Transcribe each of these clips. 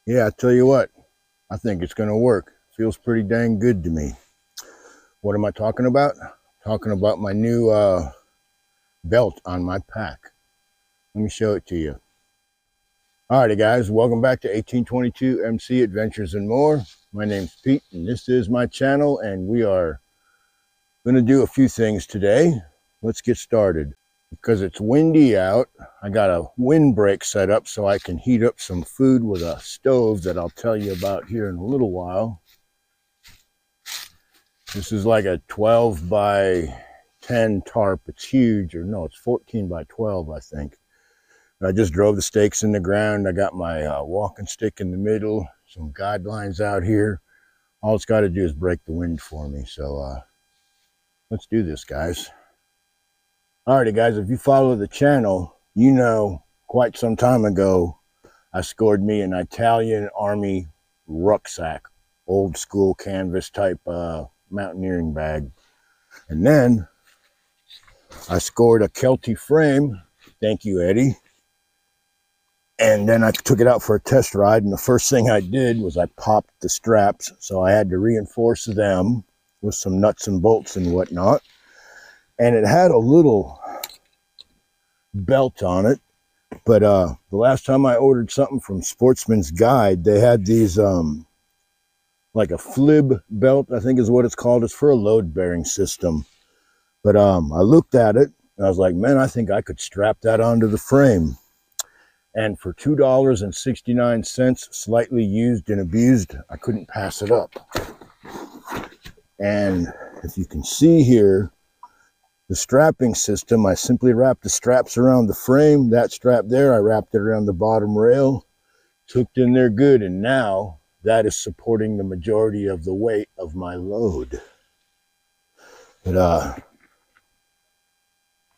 Yeah, I tell you what, I think it's going to work. Feels pretty dang good to me. What am I talking about? Talking about my new belt on my pack. Let me show it to you. Alrighty, guys, welcome back to 1822 MC Adventures and More. My name's Pete, and this is my channel, and we are going to do a few things today. Let's get started. Because it's windy out, I got a windbreak set up so I can heat up some food with a stove that I'll tell you about here in a little while. This is like a 12 by 10 tarp. It's huge, or no, it's 14 by 12, I think. I just drove the stakes in the ground. I got my walking stick in the middle, some guidelines out here. All it's got to do is break the wind for me. So let's do this, guys. Alrighty, guys, if you follow the channel, you know quite some time ago, I scored me an Italian Army rucksack, old school canvas type mountaineering bag. And then I scored a Kelty frame. Thank you, Eddie. And then I took it out for a test ride, and the first thing I did was I popped the straps, so I had to reinforce them with some nuts and bolts and whatnot. And it had a little belt on it, but the last time I ordered something from Sportsman's Guide, they had these like a flib belt, I think is what it's called. It's for a load bearing system. But I looked at it and I was like, man, I think I could strap that onto the frame. And for $2.69, slightly used and abused, I couldn't pass it up. And if you can see here, the strapping system, I simply wrapped the straps around the frame. That strap there, I wrapped it around the bottom rail, hooked in there good, and now that is supporting the majority of the weight of my load. But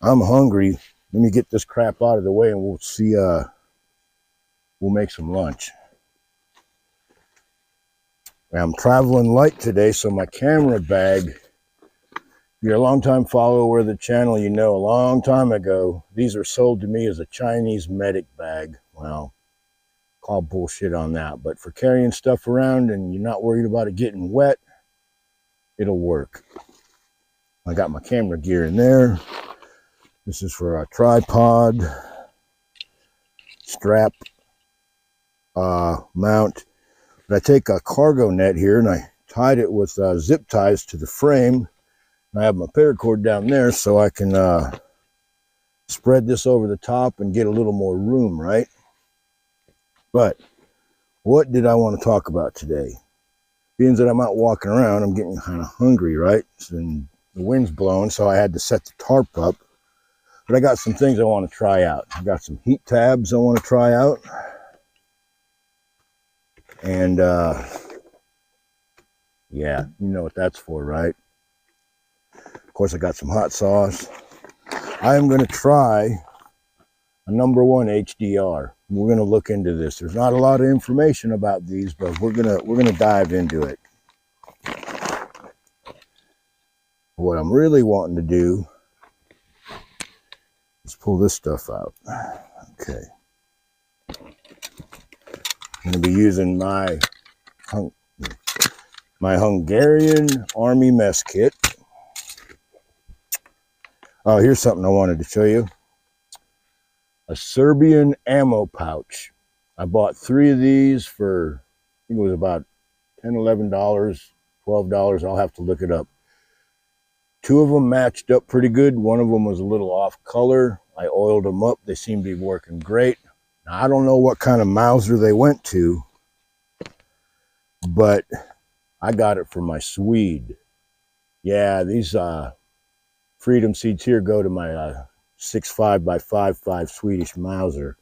I'm hungry. Let me get this crap out of the way and we'll see, we'll make some lunch. I'm traveling light today, so my camera bag, if you're a long-time follower of the channel, you know a long time ago, these were sold to me as a Chinese medic bag. Well, call bullshit on that, but for carrying stuff around and you're not worried about it getting wet, it'll work. I got my camera gear in there. This is for a tripod, strap, mount. But I take a cargo net here and I tied it with zip ties to the frame. I have my paracord down there so I can spread this over the top and get a little more room, right? But what did I want to talk about today? Being that I'm out walking around, I'm getting kind of hungry, right? And the wind's blowing, so I had to set the tarp up. But I got some things I want to try out. I got some heat tabs I want to try out. And yeah, you know what that's for, right? Of course, I got some hot sauce. I am going to try a #1 HDR. We're going to look into this. There's not a lot of information about these, but we're going to dive into it. What I'm really wanting to do is pull this stuff out. Okay. I'm going to be using my Hungarian Army mess kit. Oh, here's something I wanted to show you. A Serbian ammo pouch. I bought 3 of these for, I think it was about $10, $11, $12. I'll have to look it up. 2 of them matched up pretty good. One of them was a little off color. I oiled them up. They seem to be working great. Now, I don't know what kind of Mauser they went to, but I got it for my Swede. Yeah, these Freedom seeds here go to my 6.5 by 5.5 Swedish Mauser.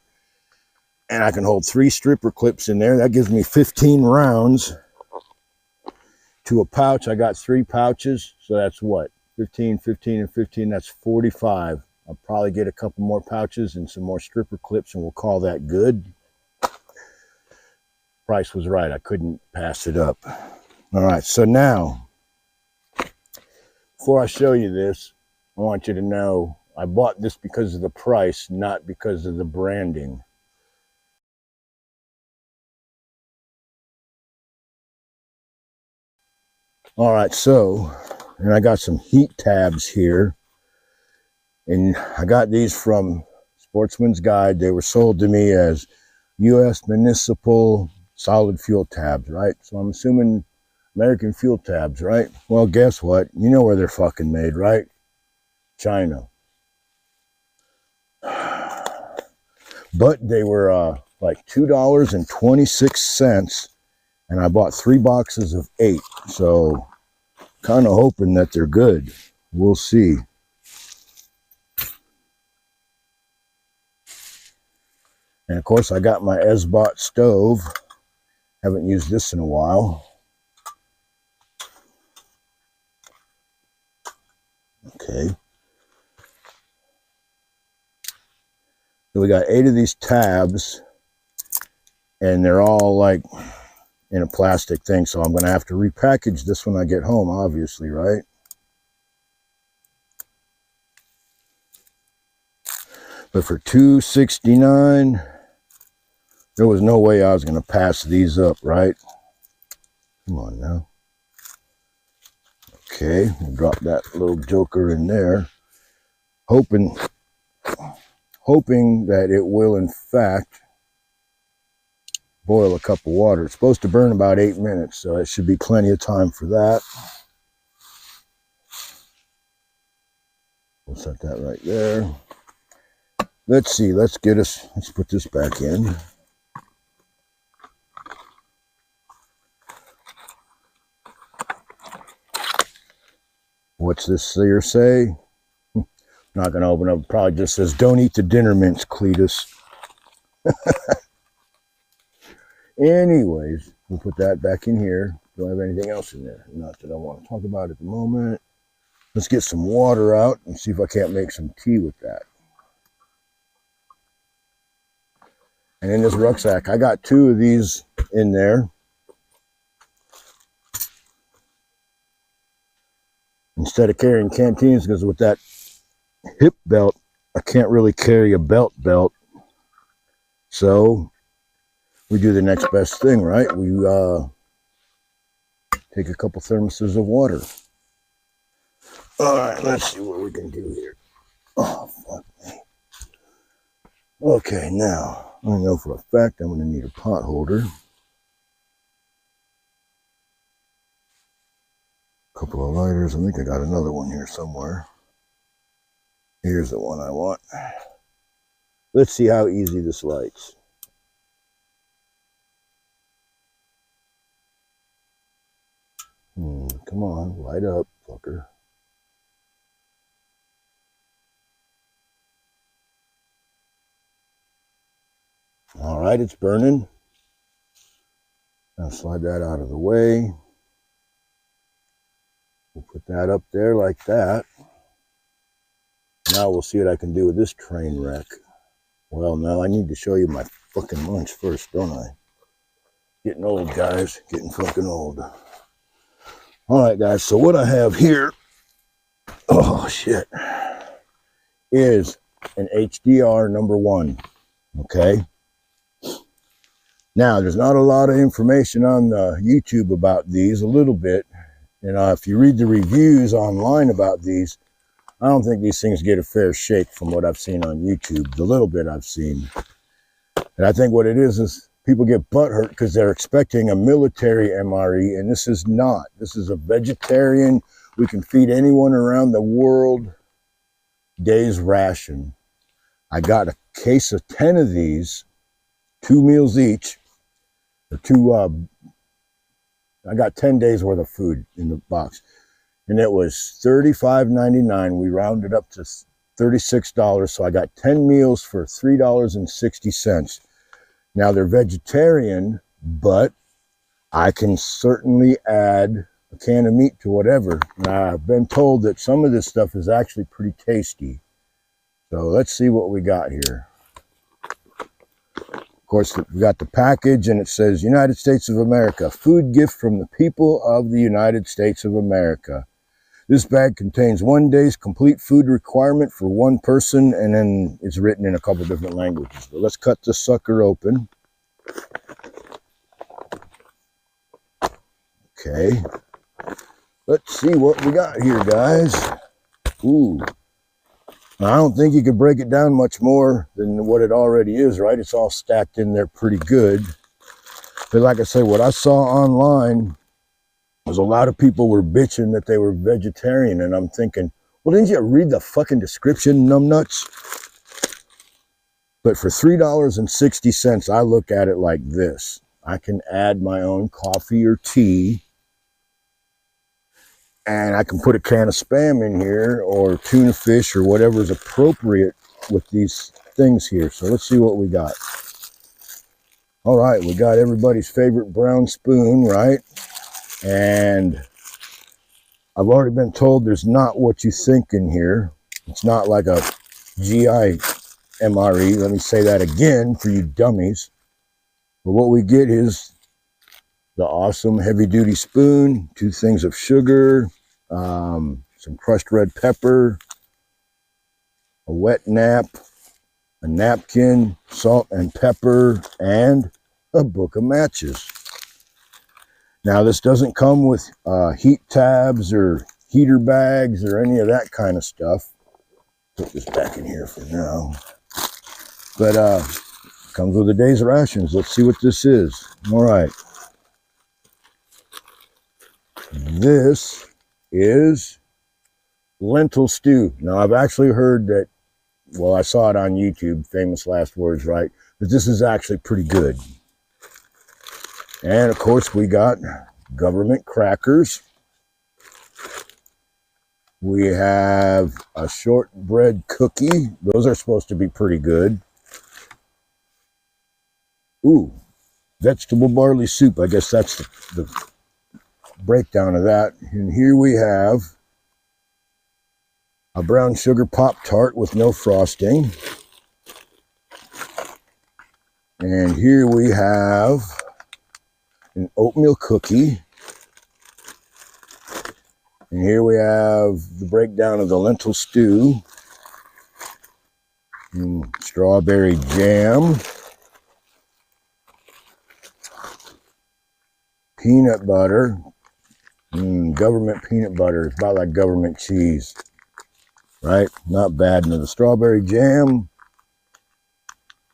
And I can hold 3 stripper clips in there. That gives me 15 rounds to a pouch. I got 3 pouches, so that's what? 15, 15, and 15, that's 45. I'll probably get a couple more pouches and some more stripper clips, and we'll call that good. Price was right. I couldn't pass it up. All right, so now, before I show you this, I want you to know I bought this because of the price, not because of the branding. All right, so, and I got some heat tabs here. And I got these from Sportsman's Guide. They were sold to me as U.S. municipal solid fuel tabs, right? So I'm assuming American fuel tabs, right? Well, guess what? You know where they're fucking made, right? China. But they were like $2.26, and I bought 3 boxes of 8. So kind of hoping that they're good. We'll see. And of course, I got my esbit stove. Haven't used this in a while. Okay. So we got 8 of these tabs, and they're all like in a plastic thing. So I'm going to have to repackage this when I get home, obviously, right? But for $2.69, there was no way I was going to pass these up, right? Come on now. Okay, we'll drop that little joker in there. Hoping that it will, in fact, boil a cup of water. It's supposed to burn about 8 minutes, so it should be plenty of time for that. We'll set that right there. Let's see, let's put this back in. What's this here say? Not going to open up. Probably just says, don't eat the dinner mints, Cletus. Anyways, we'll put that back in here. Don't have anything else in there. Not that I want to talk about at the moment. Let's get some water out and see if I can't make some tea with that. And in this rucksack, I got 2 of these in there. Instead of carrying canteens, because with that hip belt, I can't really carry a belt. So we do the next best thing, right? We take a couple thermoses of water. All right, let's see what we can do here. Oh, fuck me. Okay, now, I know for a fact I'm going to need a pot holder. Couple of lighters. I think I got another one here somewhere. Here's the one I want. Let's see how easy this lights. Come on, light up, fucker. All right, it's burning. Now slide that out of the way. We'll put that up there like that. Now we'll see what I can do with this train wreck. Well, now I need to show you my fucking lunch first, don't I? Getting old, guys. Getting fucking old. All right, guys. So what I have here, oh shit, is an HDR #1. Okay. Now, there's not a lot of information on YouTube about these. A little bit. And if you read the reviews online about these, I don't think these things get a fair shake from what I've seen on YouTube, the little bit I've seen. And I think what it is people get butthurt because they're expecting a military MRE, and this is not. This is a vegetarian, we can feed anyone around the world day's ration. I got a case of 10 of these, 2 meals each, or I got 10 days worth of food in the box. And it was $35.99. We rounded up to $36. So I got 10 meals for $3.60. Now they're vegetarian, but I can certainly add a can of meat to whatever. Now, I've been told that some of this stuff is actually pretty tasty. So let's see what we got here. Of course, we got the package, and it says United States of America, food gift from the people of the United States of America. This bag contains 1 day's complete food requirement for 1 person, and then it's written in a couple different languages. But let's cut this sucker open. Okay. Let's see what we got here, guys. Ooh. I don't think you could break it down much more than what it already is, right? It's all stacked in there pretty good. But like I say, what I saw online was a lot of people were bitching that they were vegetarian, and I'm thinking, well, didn't you read the fucking description, numbnuts? But for $3.60, I look at it like this. I can add my own coffee or tea, and I can put a can of Spam in here, or tuna fish, or whatever is appropriate with these things here. So let's see what we got. All right, we got everybody's favorite brown spoon, right? And I've already been told there's not what you think in here. It's not like a GI MRE. Let me say that again for you dummies. But what we get is the awesome heavy-duty spoon, 2 things of sugar, some crushed red pepper, a wet nap, a napkin, salt and pepper, and a book of matches. Now, this doesn't come with heat tabs or heater bags or any of that kind of stuff. Put this back in here for now. But comes with a day's rations. Let's see what this is. All right. This is lentil stew. Now, I've actually heard that, well, I saw it on YouTube, famous last words, right? But this is actually pretty good. And, of course, we got government crackers. We have a shortbread cookie. Those are supposed to be pretty good. Ooh, vegetable barley soup. I guess that's the breakdown of that. And here we have a brown sugar Pop-Tart with no frosting. And here we have an oatmeal cookie. And here we have the breakdown of the lentil stew. And strawberry jam. Peanut butter. Government peanut butter. It's about like government cheese. Right? Not bad. And the strawberry jam.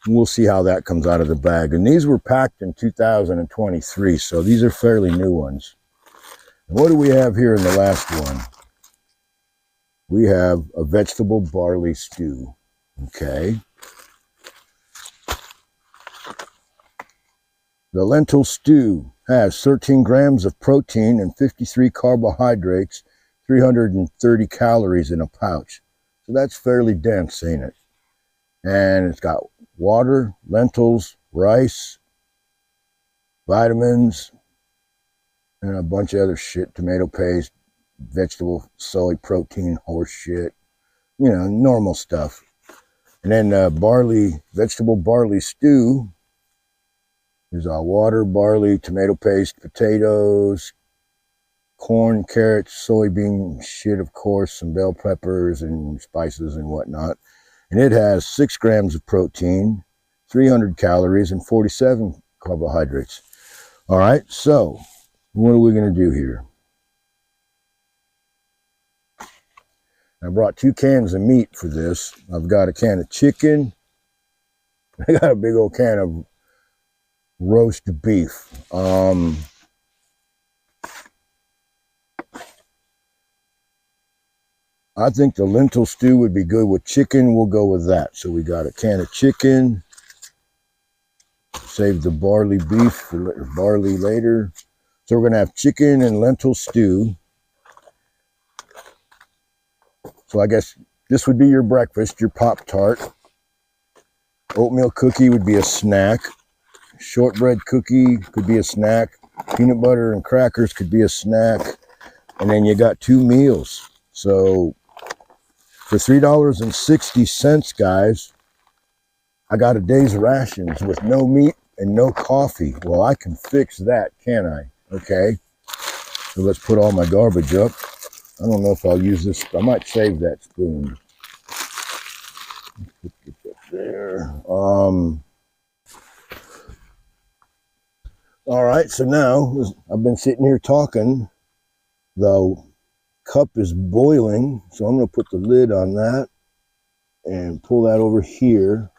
We'll see how that comes out of the bag. And these were packed in 2023, so these are fairly new ones. And what do we have here in the last one? We have a vegetable barley stew. Okay. The lentil stew has 13 grams of protein and 53 carbohydrates, 330 calories in a pouch. So that's fairly dense, ain't it? And it's got water, lentils, rice, vitamins, and a bunch of other shit, tomato paste, vegetable, soy protein, horse shit, you know, normal stuff. And then vegetable barley stew is water, barley, tomato paste, potatoes, corn, carrots, soybean shit, of course, some bell peppers and spices and whatnot. And it has 6 grams of protein, 300 calories, and 47 carbohydrates. All right, so what are we going to do here? I brought 2 cans of meat for this. I've got a can of chicken. I got a big old can of roast beef. I think the lentil stew would be good with chicken. We'll go with that. So we got a can of chicken. Save the barley beef for barley later. So we're going to have chicken and lentil stew. So I guess this would be your breakfast, your Pop-Tart. Oatmeal cookie would be a snack. Shortbread cookie could be a snack. Peanut butter and crackers could be a snack. And then you got 2 meals. So for $3.60, guys, I got a day's rations with no meat and no coffee. Well, I can fix that, can I? Okay. So let's put all my garbage up. I don't know if I'll use this. I might save that spoon. Let's get that there. All right, so now I've been sitting here talking The cup is boiling, so I'm going to put the lid on that and pull that over here.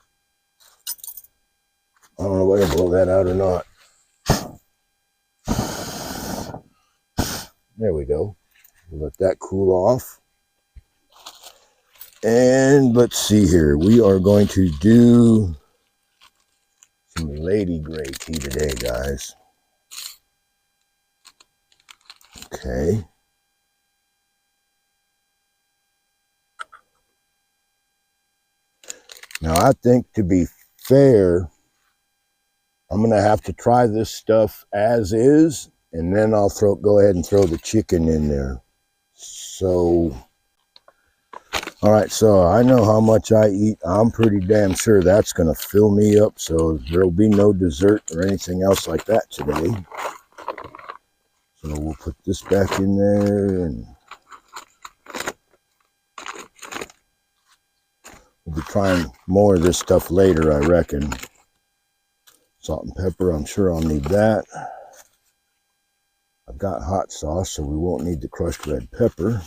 I don't know if I can blow that out or not. There we go. Let that cool off. And let's see here. We are going to do some lady gray tea today, guys. Okay. Now, I think to be fair, I'm going to have to try this stuff as is, and then I'll go ahead and throw the chicken in there. So, all right, so I know how much I eat. I'm pretty damn sure that's going to fill me up, so there'll be no dessert or anything else like that today. So we'll put this back in there, and we'll be trying more of this stuff later, I reckon. Salt and pepper, I'm sure I'll need that. I've got hot sauce, so we won't need the crushed red pepper.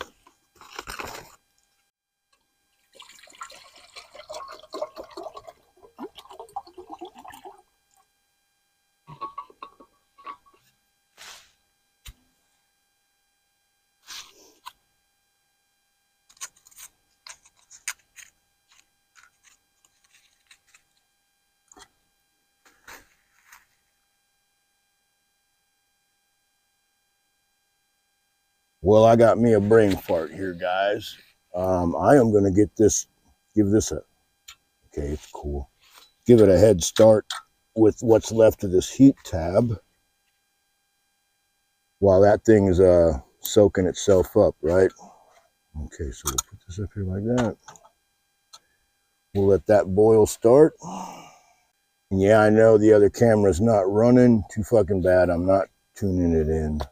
Well, I got me a brain fart here, guys. I am going to give this a, okay, it's cool. Give it a head start with what's left of this heat tab while that thing is soaking itself up, right? Okay, so we'll put this up here like that. We'll let that boil start. And yeah, I know the other camera's not running. Too fucking bad. I'm not tuning it in.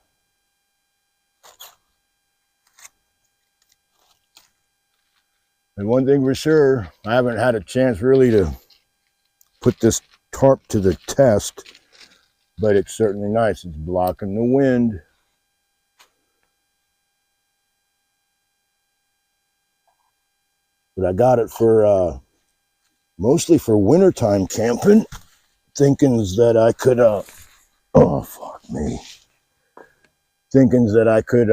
And one thing for sure, I haven't had a chance really to put this tarp to the test, but it's certainly nice. It's blocking the wind. But I got it for mostly for wintertime camping, thinking that I could oh fuck me, thinking that I could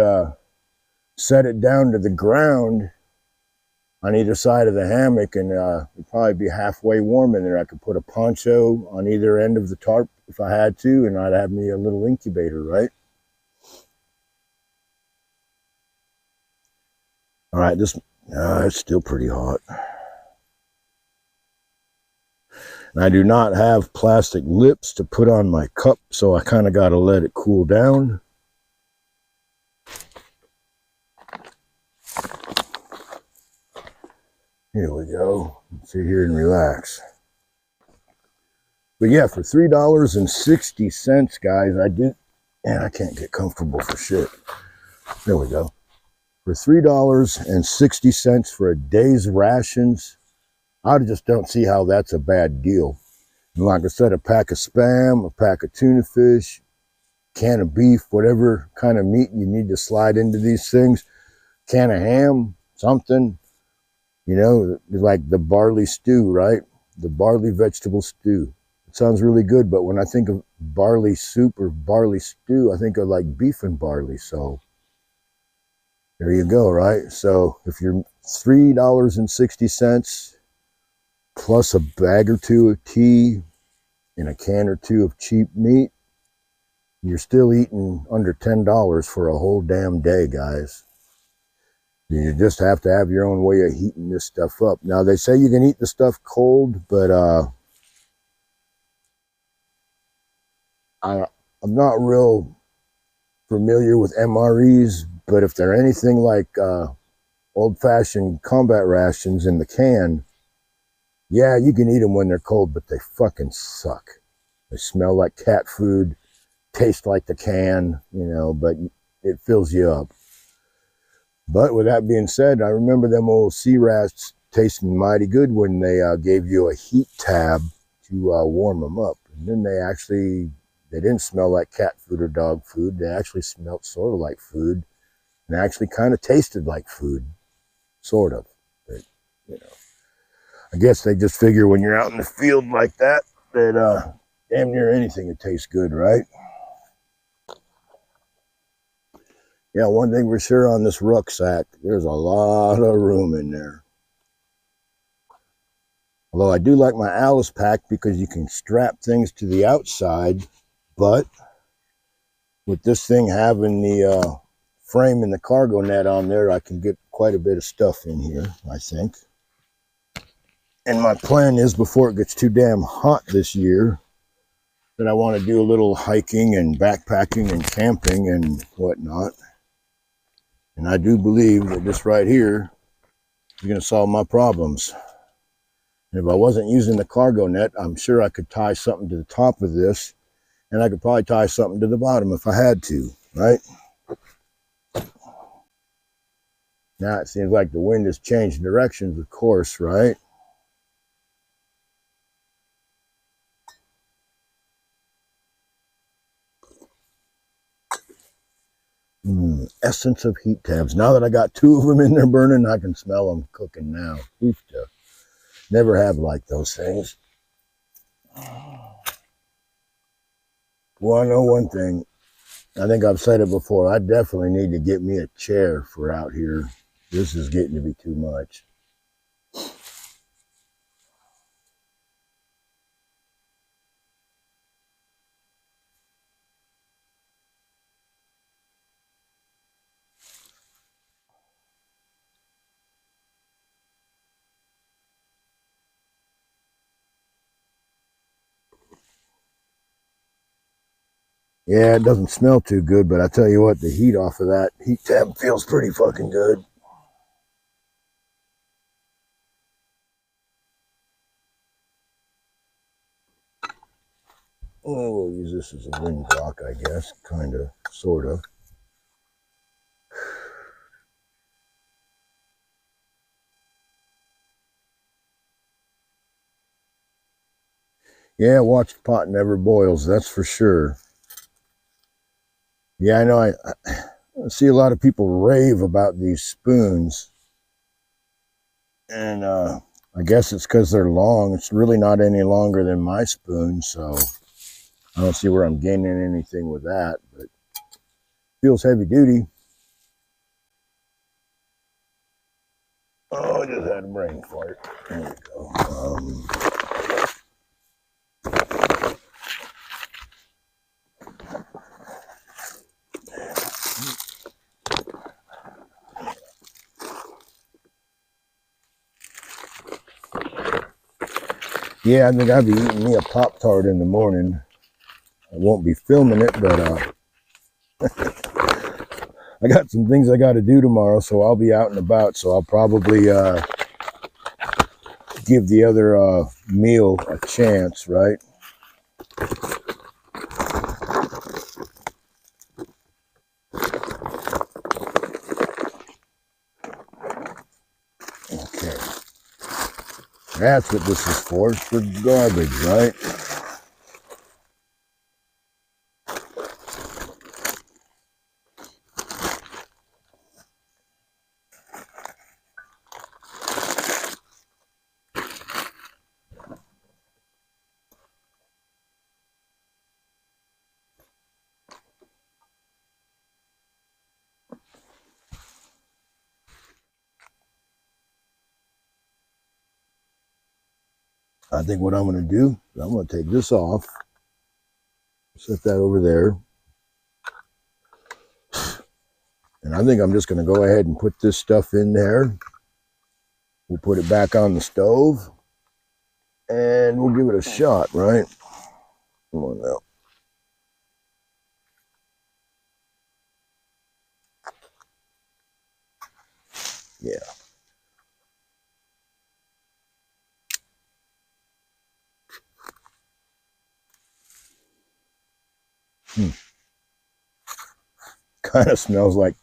set it down to the ground on either side of the hammock, and it'd probably be halfway warm in there. I could put a poncho on either end of the tarp if I had to, and I'd have me a little incubator, right? All right, this it's still pretty hot. And I do not have plastic lips to put on my cup, so I kind of got to let it cool down. Here we go. Sit here and relax. But yeah, for $3.60, guys, I did, and I can't get comfortable for shit. There we go. For $3.60 for a day's rations, I just don't see how that's a bad deal. And like I said, a pack of Spam, a pack of tuna fish, can of beef, whatever kind of meat you need to slide into these things, can of ham, something. You know, like the barley stew, right? The barley vegetable stew. It sounds really good, but when I think of barley soup or barley stew, I think of like beef and barley. So there you go, right? So if you're $3.60 plus a bag or two of tea and a can or two of cheap meat, you're still eating under $10 for a whole damn day, guys. You just have to have your own way of heating this stuff up. Now, they say you can eat the stuff cold, but I'm not real familiar with MREs, but if they're anything like old-fashioned combat rations in the can, yeah, you can eat them when they're cold, but they fucking suck. They smell like cat food, taste like the can, you know, but it fills you up. But with that being said, I remember them old sea rats tasting mighty good when they gave you a heat tab to warm them up. And then they didn't smell like cat food or dog food. They actually smelled sort of like food. and actually kind of tasted like food, sort of. But, you know, I guess they just figure when you're out in the field like that, that damn near anything would taste good, right? Yeah, one thing for sure on this rucksack, there's a lot of room in there. Although I do like my Alice pack because you can strap things to the outside, but with this thing having the frame and the cargo net on there, I can get quite a bit of stuff in here, I think. And my plan is, before it gets too damn hot this year, that I want to do a little hiking and backpacking and camping and whatnot. And I do believe that this right here is going to solve my problems. And if I wasn't using the cargo net, I'm sure I could tie something to the top of this, and I could probably tie something to the bottom if I had to, right? Now it seems like the wind has changed directions, of course, right? Essence of heat tabs. Now that I got 2 of them in there burning, I can smell them cooking now. Oofta. Never have liked those things. Well, I know one thing. I think I've said it before. I definitely need to get me a chair for out here. This is getting to be too much. Yeah, it doesn't smell too good, but I tell you what, the heat off of that heat tab feels pretty fucking good. Oh, we'll use this as a wind block, I guess. Kind of, sort of. Yeah, watch the pot never boils, that's for sure. Yeah, I know. I see a lot of people rave about these spoons. And I guess it's because they're long. It's really not any longer than my spoon, so I don't see where I'm gaining anything with that. But feels heavy duty. Oh, I just had a brain fart. There we go. Yeah, I think I'll be eating me a Pop-Tart in the morning. I won't be filming it, but I got some things I got to do tomorrow, so I'll be out and about. So I'll probably give the other meal a chance, right? Okay. That's what this is for. It's for garbage, right? I think what I'm going to do is I'm going to take this off, set that over there, and I think I'm just going to go ahead and put this stuff in there. We'll put it back on the stove, and we'll give it a shot, right? Come on now. Yeah. Kind of smells like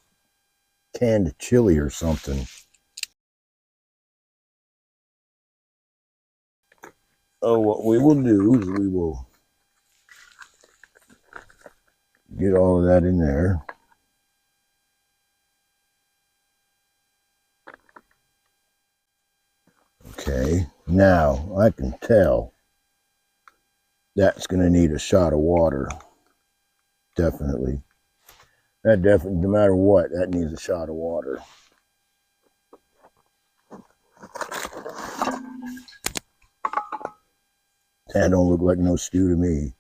canned chili or something. Oh, what we will do is we will get all of that in there. Okay, now I can tell that's going to need a shot of water. Definitely. That definitely, no matter what, that needs a shot of water. That don't look like no stew to me.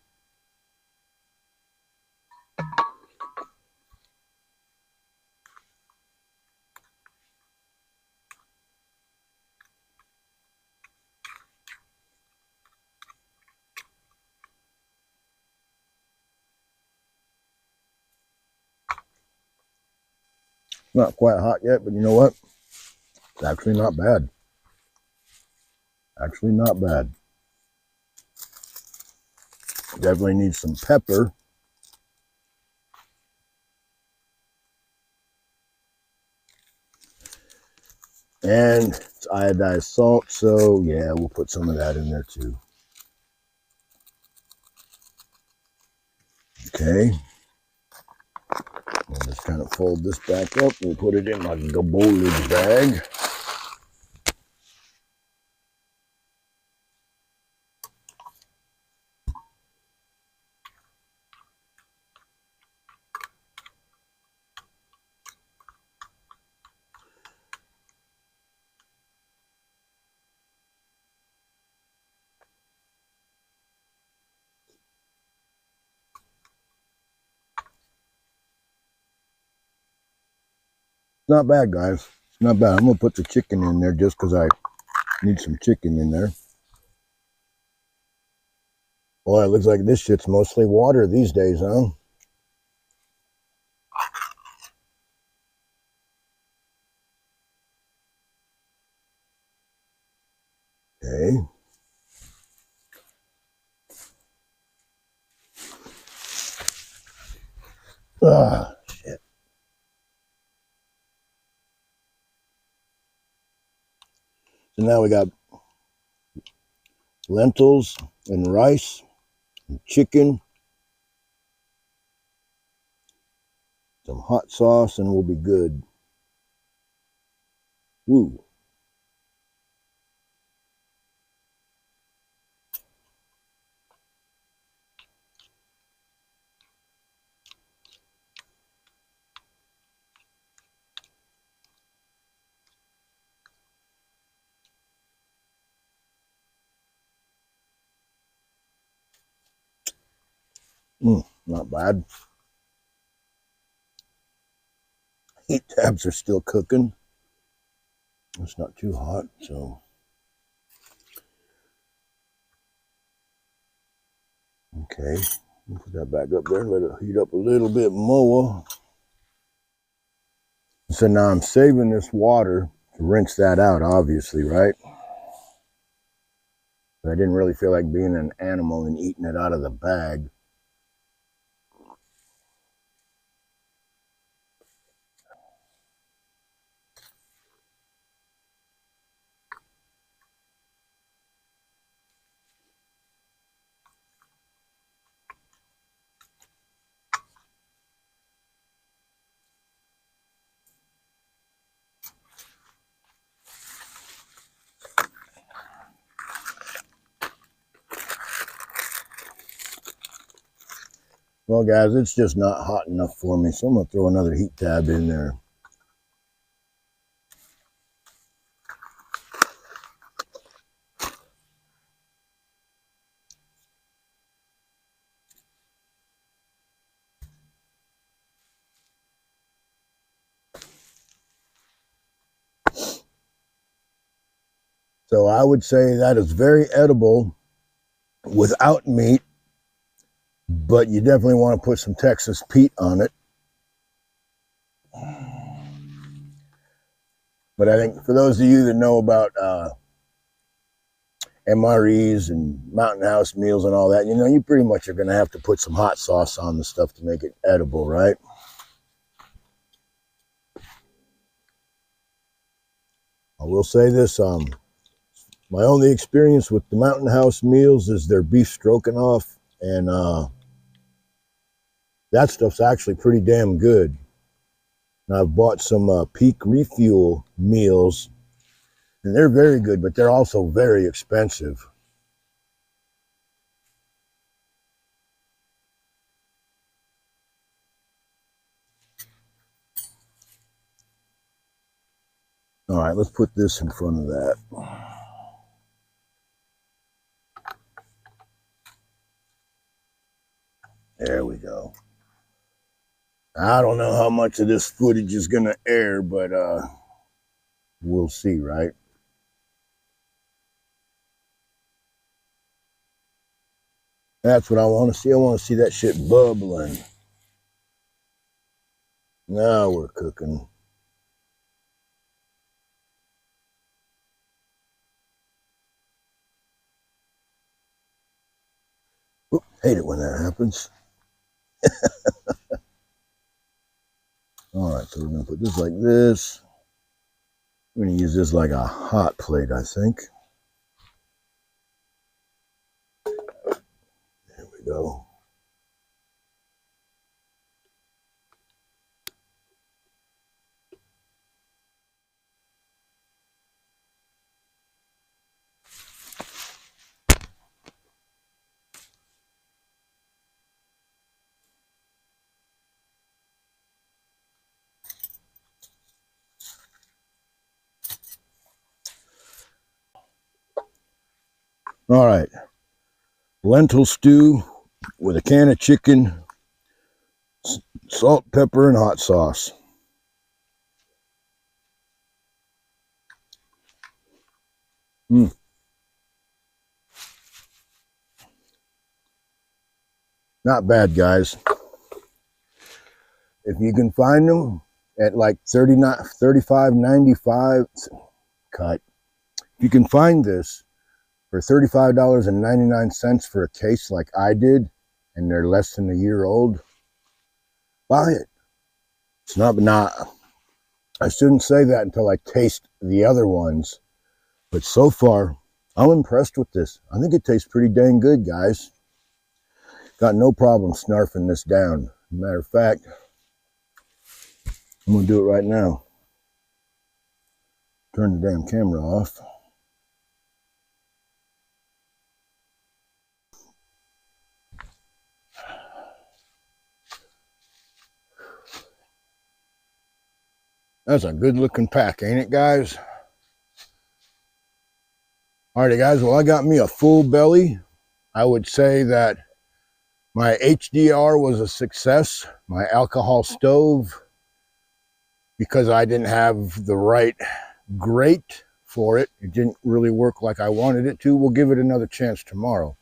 Not quite hot yet, but you know what? It's actually not bad. Actually not bad. Definitely needs some pepper. And it's iodized salt, so yeah, we'll put some of that in there too. Okay. I'll just kind of fold this back up. We'll put it in my gabolage bag. Not bad, guys. Not bad. I'm going to put the chicken in there just because I need some chicken in there. Boy, it looks like this shit's mostly water these days, huh? Okay. Ah, shit. So now we got lentils and rice and chicken, some hot sauce, and we'll be good. Woo. Not bad. Heat tabs are still cooking. It's not too hot, so. Okay, put that back up there, let it heat up a little bit more. So now I'm saving this water to rinse that out, obviously, right? I didn't really feel like being an animal and eating it out of the bag. Well, guys, it's just not hot enough for me, so I'm going to throw another heat tab in there. So I would say that is very edible without meat, but you definitely want to put some Texas Pete on it. But I think for those of you that know about MREs and Mountain House meals and all that, you know, you pretty much are going to have to put some hot sauce on the stuff to make it edible, right? I will say this, my only experience with the Mountain House meals is their beef stroganoff, and that stuff's actually pretty damn good. And I've bought some Peak Refuel meals, And they're very good, but they're also very expensive. All right, let's put this in front of that. There we go. I don't know how much of this footage is going to air, but we'll see, right? That's what I want to see. I want to see that shit bubbling. Now we're cooking. Oop, hate it when that happens. All right, so we're going to put this like this. We're going to use this like a hot plate, I think. There we go. All right, lentil stew with a can of chicken, salt, pepper, and hot sauce. Not bad, guys. If you can find them at like $35.95 cut, if you can find this for $35.99 for a case like I did, and they're less than a year old, buy it. It's not, I shouldn't say that until I taste the other ones, but so far, I'm impressed with this. I think it tastes pretty dang good, guys. Got no problem snarfing this down. Matter of fact, I'm gonna do it right now. Turn the damn camera off. That's a good looking pack, ain't it, guys? Alrighty, guys, well, I got me a full belly. I would say that my HDR was a success. My alcohol stove, because I didn't have the right grate for it, it didn't really work like I wanted it to. We'll give it another chance tomorrow.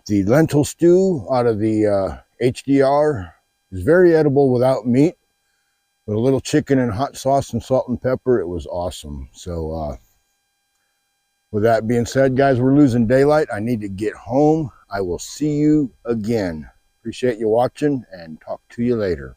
The lentil stew out of the HDR is very edible without meat. With a little chicken and hot sauce and salt and pepper, it was awesome. So with that being said, guys, we're losing daylight. I need to get home. I will see you again. Appreciate you watching and talk to you later.